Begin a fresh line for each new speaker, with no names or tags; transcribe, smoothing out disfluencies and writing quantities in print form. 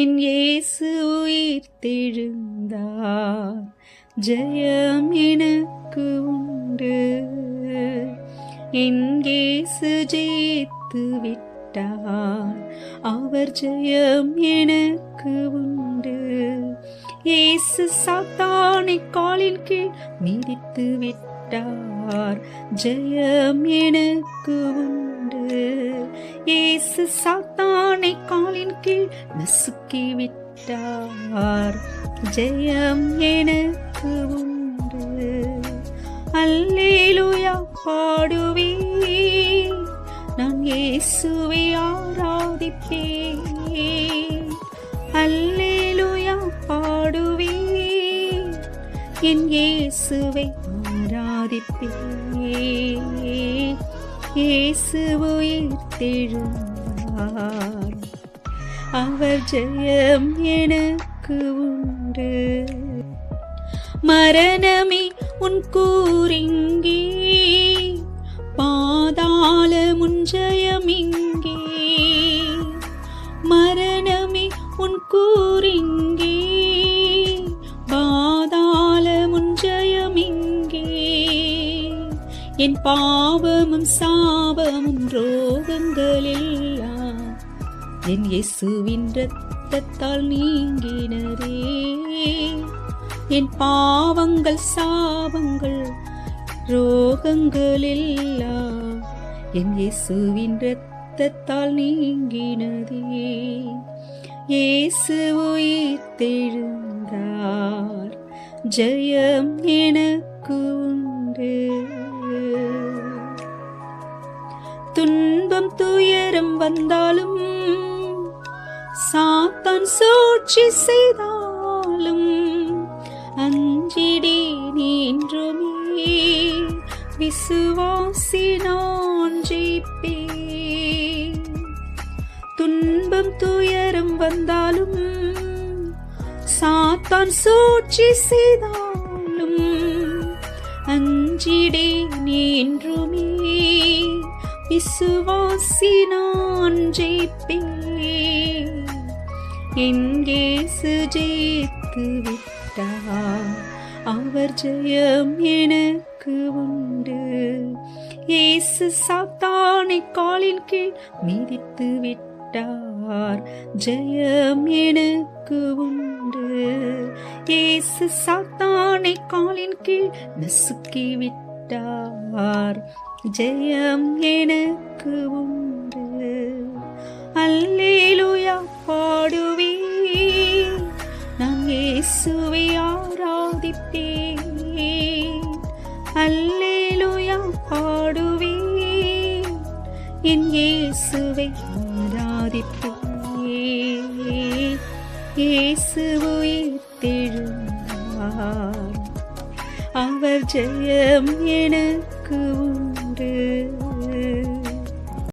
என் இயேசு உயிர்த்தெழுந்தார், ஜெயம் எனக்கு உண்டு. என் இயேசு ஜெயித்து விட்டார், அவர் ஜெயம் எனக்கு உண்டு. இயேசு சாத்தானை காலின் கீழ் மிதித்து விட்டார், ஜெயம் எனக்கு உண்டு. இயேசு சாத்தானை காலின் கீழ் நசுக்கி விட்டார், ஜெயம் எனக்கு உண்டு. அல்லேலூயா பாடுவேன், நான் இயேசுவை ஆராதிப்பேன். அல்லேலூயா பாடுவேன், என் இயேசுவை ஆராதிப்பேன். இயேசு உயிர்த்தெழுந்தார், அவர் ஜெயம் எனக்கு உண்டு. மரணமே உன் கூறிங்கே, பாதாளம் உன் ஜெயமிங்கே. மரணமே உன் கூறிங்கே, பாதாளம் உன் ஜெயமிங்கே. என் பாவமும் சாபமும் ரோகங்களெல்லாம் என் இயேசுவின் இரத்தத்தால் நீங்கினரே. என் பாவங்கள் சாபங்கள் ரோகங்கள் எல்லாம் என் இயேசுவின் இரத்தத்தால் நீங்கினதே. இயேசு உயிர்த்தெழுந்தார், ஜெயம் எனக்கு உண்டு. துன்பம் துயரம் வந்தாலும், சாத்தான் சூழ்ச்சி செய்தாலும், அஞ்சிடேன் என்றுமே, விசுவாசி நான் ஜெயிப்பேன். துன்பம் துயரம் வந்தாலும், சாத்தான் சூழ்ச்சி செய்தாலும், அஞ்சிடேன் என்றுமே, விசுவாசி நான் ஜெயிப்பேன். என் இயேசு ஜெயித்து விட்டார், அவர் ஜெயம் எனக்கு உண்டு. இயேசு சாத்தானை காலின் கீழ் மிதித்து விட்டார், ஜெயம் எனக்கு உண்டு. இயேசு சாத்தானை காலின் கீழ் நசுக்கி விட்டார், ஜெயம் எனக்கு உண்டு. அல்லேலூயா பாடுவேன், நான் இயேசுவை ஆராதிப்பேன். அல்லேலூயா பாடுவேன், என் இயேசுவை ஆராதிப்பேன். இயேசு உயிர்த்தெழுந்தார், அவர் ஜெயம் எனக்கு உண்டு.